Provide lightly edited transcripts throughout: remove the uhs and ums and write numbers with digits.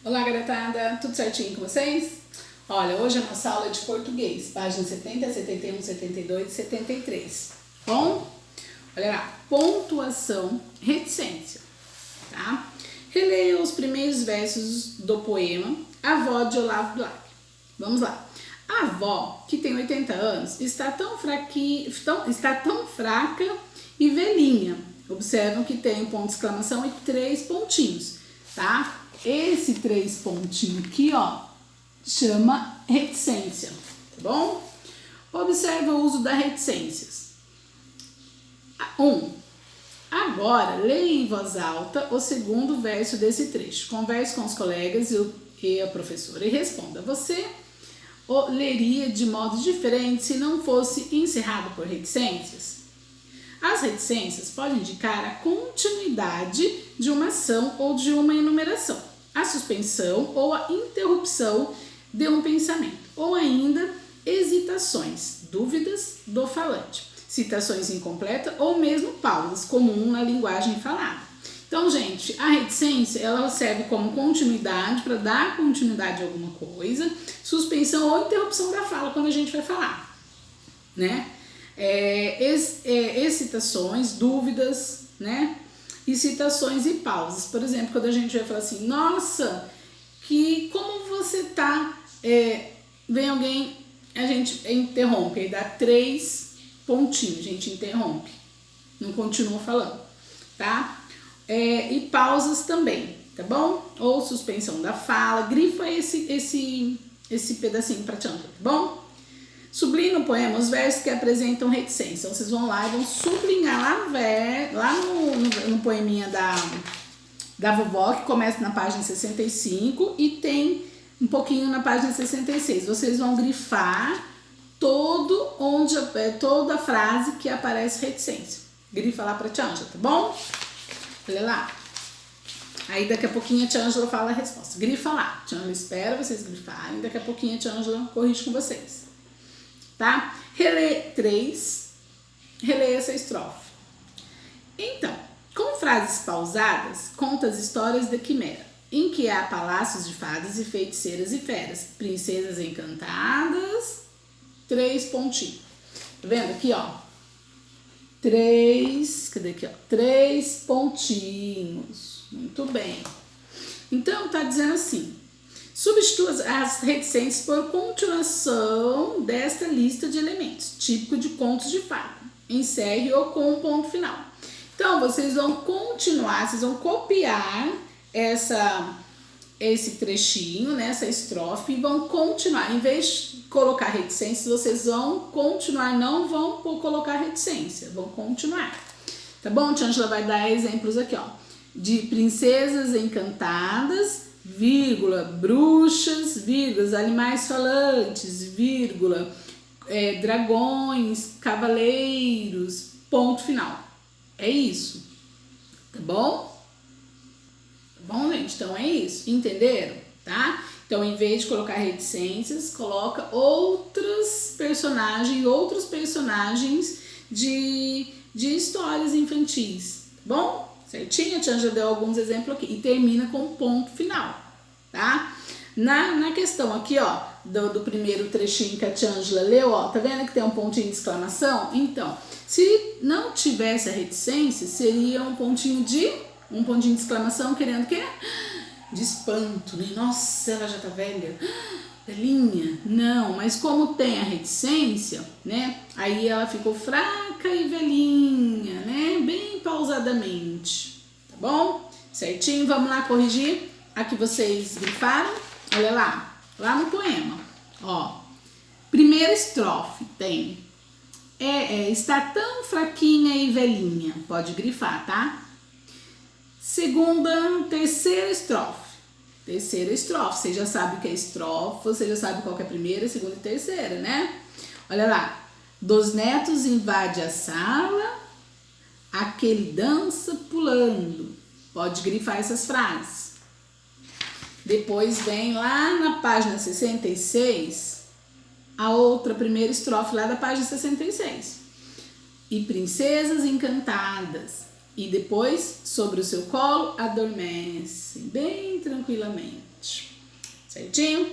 Olá, garotada, tudo certinho com vocês? Olha, hoje a nossa aula é de português, páginas 70, 71, 72 e 73. Bom, olha lá, pontuação, reticência, tá? Releia os primeiros versos do poema A Avó de Olavo Bilac. Vamos lá. A avó, que tem 80 anos, está tão fraca e velhinha. Observam que tem um ponto de exclamação e 3 pontinhos, tá? Esse 3 pontinhos aqui, ó, chama reticência, tá bom? Observa o uso das reticências. 1. Agora, leia em voz alta o segundo verso desse trecho. Converse com os colegas e a professora e responda. Você o leria de modo diferente se não fosse encerrado por reticências? As reticências podem indicar a continuidade de uma ação ou de uma enumeração, a suspensão ou a interrupção de um pensamento, ou ainda hesitações, dúvidas do falante, citações incompletas ou mesmo pausas, comum na linguagem falada. Então, gente, a reticência, ela serve como continuidade, para dar continuidade a alguma coisa, suspensão ou interrupção da fala quando a gente vai falar, né? Excitações, dúvidas, né? E citações e pausas. Por exemplo, quando a gente vai falar assim, nossa, como você tá? Vem alguém, a gente interrompe, aí dá 3 pontinhos, a gente interrompe, não continua falando, tá? E pausas também, tá bom? Ou suspensão da fala, grifa esse pedacinho pra Tiandra, tá bom? Sublinhe no poema os versos que apresentam reticência. Então, vocês vão lá e vão sublinhar lá no poeminha da vovó, que começa na página 65 e tem um pouquinho na página 66. Vocês vão grifar toda a frase que aparece reticência. Grifa lá pra Tia Ângela, tá bom? Olha lá. Aí daqui a pouquinho a Tia Ângela fala a resposta. Grifa lá. Tia Ângela espera vocês grifarem. Daqui a pouquinho a Tia Ângela corrige com vocês. Tá? Releia essa estrofe. Então, com frases pausadas, conta as histórias da quimera, em que há palácios de fadas e feiticeiras e feras, princesas encantadas, 3 pontinhos. Tá vendo aqui, ó? 3 pontinhos. Muito bem. Então, tá dizendo assim, substitua as reticências por continuação desta lista de elementos, típico de contos de fada. Encerre ou com um ponto final. Então, vocês vão continuar, vocês vão copiar esse trechinho, né, essa estrofe, e vão continuar. Em vez de colocar reticências, vocês vão continuar, não vão colocar reticência, vão continuar. Tá bom? Tia Ângela vai dar exemplos aqui, ó, de princesas encantadas, vírgula, bruxas, vírgulas, animais falantes, vírgula, dragões, cavaleiros, ponto final. É isso, tá bom? Tá bom, gente? Então é isso, entenderam? Tá? Então, em vez de colocar reticências, coloca outros personagens de histórias infantis, tá bom? Certinho? A Tia Ângela deu alguns exemplos aqui. E termina com um ponto final, tá? Na questão aqui, ó, do primeiro trechinho que a Tia Ângela leu, ó, tá vendo que tem um pontinho de exclamação? Então, se não tivesse a reticência, seria um pontinho de exclamação querendo o quê? De espanto, né? Nossa, ela já tá velha. Velhinha. Não, mas como tem a reticência, né? Aí ela ficou fraca e velhinha, né? Bem pausadamente, tá bom? Certinho? Vamos lá corrigir a que vocês grifaram. Olha lá no poema, ó. Primeira estrofe tem está tão fraquinha e velhinha. Pode grifar, tá? Terceira estrofe. Você já sabe o que é estrofe, você já sabe qual que é a primeira, segunda e terceira, né? Olha lá. Dos netos invade a sala, aquele dança pulando. Pode grifar essas frases. Depois vem lá na página 66, a primeira estrofe lá da página 66. E princesas encantadas. E depois, sobre o seu colo, adormece bem tranquilamente. Certinho?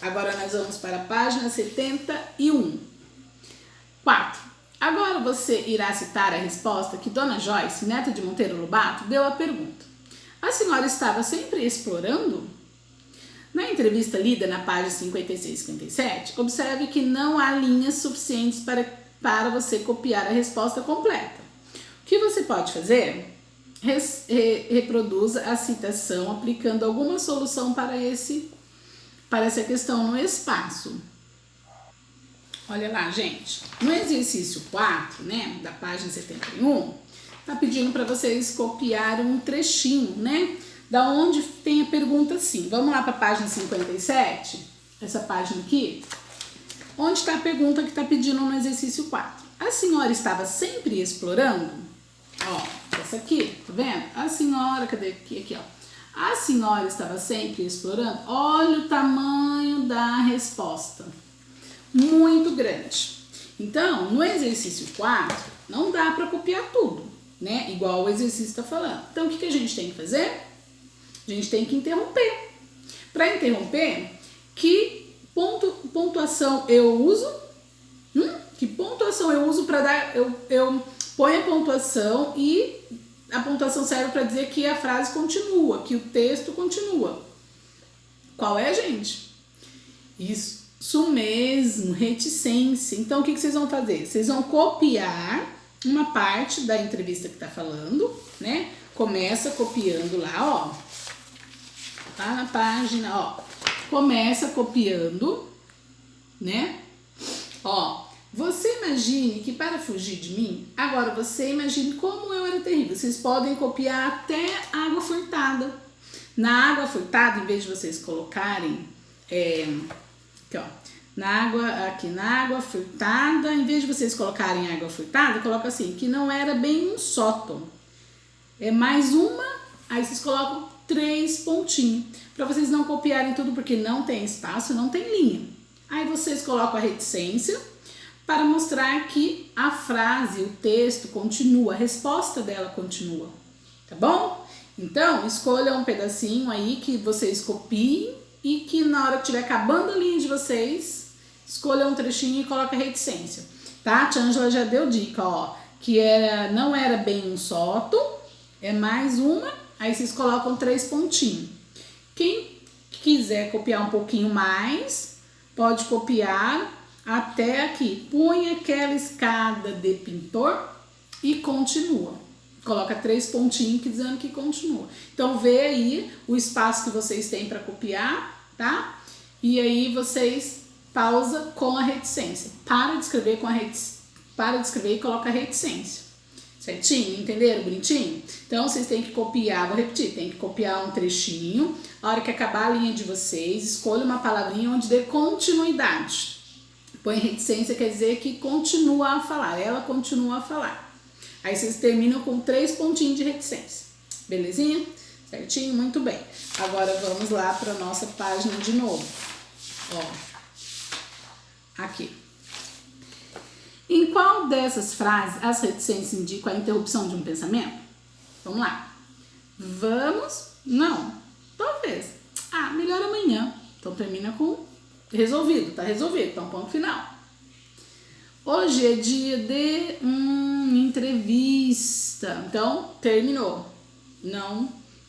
Agora nós vamos para a página 71. 4. Agora você irá citar a resposta que Dona Joyce, neta de Monteiro Lobato, deu à pergunta. A senhora estava sempre explorando? Na entrevista lida na página 56 e 57, observe que não há linhas suficientes para você copiar a resposta completa. O que você pode fazer? Reproduza a citação aplicando alguma solução para essa questão no espaço. Olha lá, gente. No exercício 4, né, da página 71, tá pedindo para vocês copiar um trechinho, né, da onde tem a pergunta assim. Vamos lá para a página 57, essa página aqui, onde está a pergunta que está pedindo no exercício 4. A senhora estava sempre explorando? Ó, essa aqui, tá vendo? A senhora, cadê aqui, ó. A senhora estava sempre explorando? Olha o tamanho da resposta. Muito grande. Então, no exercício 4, não dá para copiar tudo, né? Igual o exercício está falando. Então, o que a gente tem que fazer? A gente tem que interromper. Para interromper, que pontuação eu uso? Que pontuação eu uso para dar... Eu ponho a pontuação e a pontuação serve para dizer que a frase continua, que o texto continua. Qual é, gente? Isso mesmo, reticência. Então, o que vocês vão fazer? Vocês vão copiar uma parte da entrevista que tá falando, né? Começa copiando lá, ó. Tá na página, ó. Começa copiando, né? Ó, você imagine que para fugir de mim, agora você imagine como eu era terrível. Vocês podem copiar até água furtada. Na água furtada, em vez de vocês colocarem... aqui, ó, na água furtada, em vez de vocês colocarem água furtada, coloca assim, que não era bem um sótão. É mais uma, aí vocês colocam 3 pontinhos, para vocês não copiarem tudo, porque não tem espaço, não tem linha. Aí vocês colocam a reticência, para mostrar que a frase, o texto continua, a resposta dela continua, tá bom? Então, escolha um pedacinho aí que vocês copiem, e que na hora que estiver acabando a linha de vocês, escolha um trechinho e coloca reticência, tá? A tia Ângela já deu dica, ó, que não era bem um sótão, é mais uma, aí vocês colocam 3 pontinhos. Quem quiser copiar um pouquinho mais, pode copiar até aqui. Põe aquela escada de pintor e continua. Coloca 3 pontinhos dizendo que continua. Então, vê aí o espaço que vocês têm para copiar, tá? E aí vocês pausa com a reticência. Para de escrever para de escrever e coloca a reticência. Certinho? Entenderam? Bonitinho? Então, vocês têm que copiar, vou repetir, tem que copiar um trechinho. A hora que acabar a linha de vocês, escolha uma palavrinha onde dê continuidade. Põe reticência, quer dizer que continua a falar, ela continua a falar. Aí vocês terminam com 3 pontinhos de reticência. Belezinha? Certinho? Muito bem. Agora vamos lá para a nossa página de novo. Ó. Aqui. Em qual dessas frases as reticências indicam a interrupção de um pensamento? Vamos lá. Vamos? Não. Talvez. Ah, melhor amanhã. Então termina com resolvido. Tá resolvido. Então ponto final. Hoje é dia de entrevista. Então, terminou.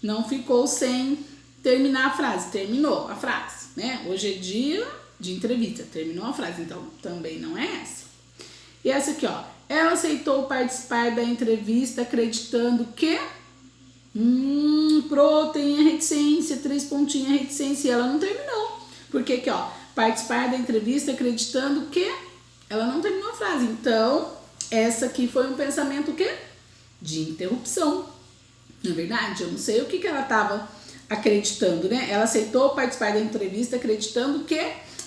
Não ficou sem terminar a frase. Terminou a frase, né? Hoje é dia de entrevista. Terminou a frase. Então, também não é essa. E essa aqui, ó. Ela aceitou participar da entrevista acreditando que... tem a reticência, 3 pontinhos a reticência. E ela não terminou. Porque aqui, ó. Participar da entrevista acreditando que... Ela não terminou a frase. Então, essa aqui foi um pensamento o quê? De interrupção. Na verdade, eu não sei o que ela estava acreditando, né? Ela aceitou participar da entrevista acreditando que...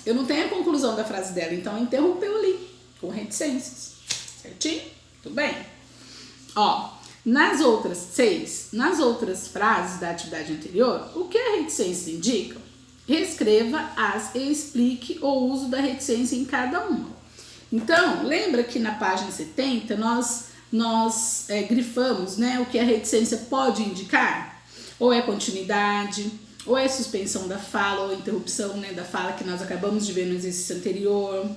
Eu não tenho a conclusão da frase dela, então interrompeu ali, com reticências. Certinho? Tudo bem? Ó, nas outras frases da atividade anterior, o que a reticência indica? Reescreva-as e explique o uso da reticência em cada uma. Então, lembra que na página 70 nós nós grifamos, né, o que a reticência pode indicar. Ou é continuidade, ou é suspensão da fala, ou interrupção, né, da fala que nós acabamos de ver no exercício anterior,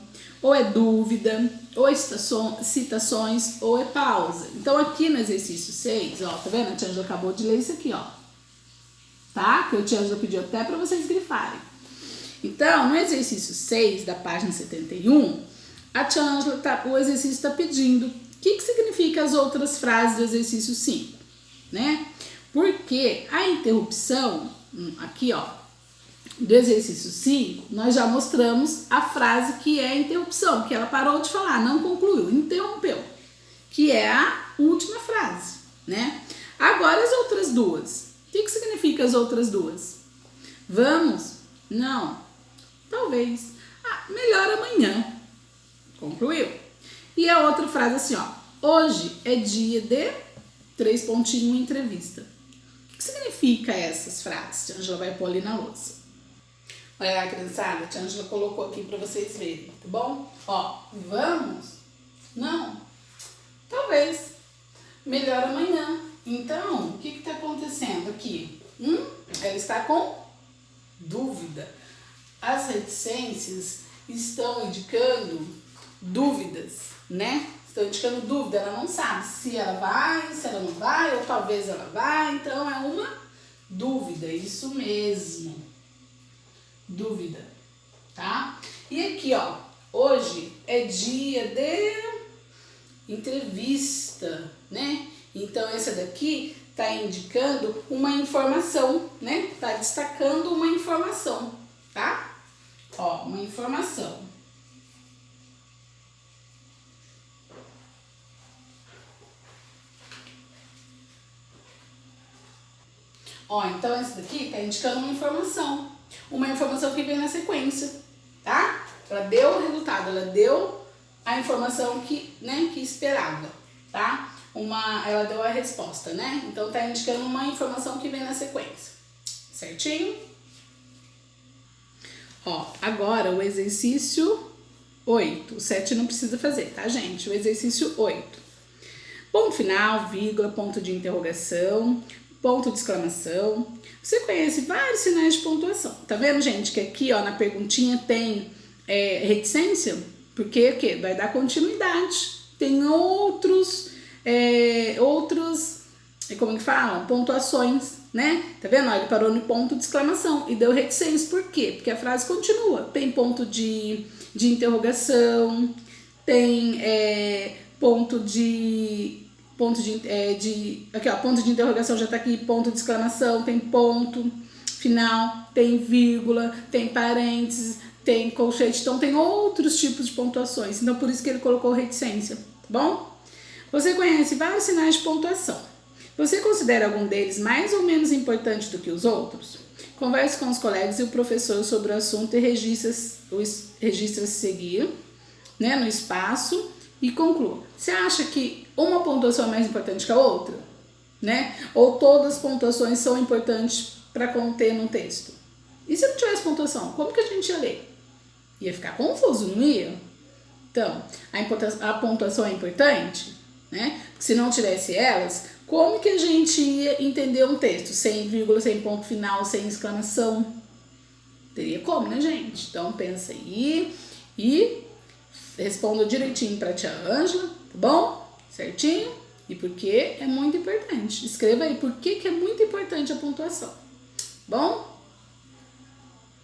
ou é dúvida, ou é citações, ou é pausa. Então aqui no exercício 6, ó, tá vendo? A tia Ângela acabou de ler isso aqui, ó. Tá? Que a tia Ângela pediu até para vocês grifarem. Então, no exercício 6 da página 71, a tia Ângela o exercício está pedindo o que significa as outras frases do exercício 5, né? Porque a interrupção, aqui ó, do exercício 5, nós já mostramos a frase que é a interrupção, que ela parou de falar, não concluiu, interrompeu, que é a última frase, né? Agora as outras duas. O que significa as outras duas? Vamos? Não. Talvez. Melhor amanhã. Concluiu. E a outra frase assim, ó. Hoje é dia de... 3 pontinhos entrevista. O que significa essas frases? A Ângela vai pôr ali na louça. Olha lá, criançada. A Ângela colocou aqui para vocês verem, tá bom? Ó, vamos? Não. Talvez. Melhor amanhã. Então, o que está acontecendo aqui? Ela está com dúvida. As reticências estão indicando dúvidas, né? Estão indicando dúvida, ela não sabe se ela vai, se ela não vai, ou talvez ela vai, então é uma dúvida, isso mesmo. Dúvida, tá? E aqui, ó, hoje é dia de entrevista, né? Então, essa daqui está indicando uma informação, né? Está destacando uma informação, tá? Ó, uma informação. Ó, então essa daqui está indicando uma informação que vem na sequência, tá? Ela deu o resultado, ela deu a informação que esperava, tá? Ela deu a resposta, né? Então tá indicando uma informação que vem na sequência, certinho? Ó, agora o exercício 8, o 7 não precisa fazer, tá, gente? O exercício 8. Ponto final, vírgula, ponto de interrogação, ponto de exclamação. Você conhece vários sinais de pontuação. Tá vendo, gente, que aqui, ó, na perguntinha tem reticência? Porque o quê? Vai dar continuidade. Tem outros, como que fala? Pontuações, né? Tá vendo? Ó, ele parou no ponto de exclamação e deu reticência. Por quê? Porque a frase continua. Tem ponto de interrogação, tem ponto de aqui ó, ponto de interrogação já tá aqui, ponto de exclamação, tem ponto final, tem vírgula, tem parênteses, tem colchete, então tem outros tipos de pontuações, então por isso que ele colocou reticência, tá bom? Você conhece vários sinais de pontuação. Você considera algum deles mais ou menos importante do que os outros? Converse com os colegas e o professor sobre o assunto e registre a seguir, né, no espaço e conclua. Você acha que uma pontuação é mais importante que a outra? Né? Ou todas as pontuações são importantes para conter num texto? E se não tivesse pontuação, como que a gente ia ler? Ia ficar confuso, não ia? Então, a pontuação é importante, né? Porque se não tivesse elas, como que a gente ia entender um texto? Sem vírgula, sem ponto final, sem exclamação? Teria como, né, gente? Então, pensa aí e responda direitinho para a tia Ângela, tá bom? Certinho? E por que é muito importante. Escreva aí por que é muito importante a pontuação. Bom?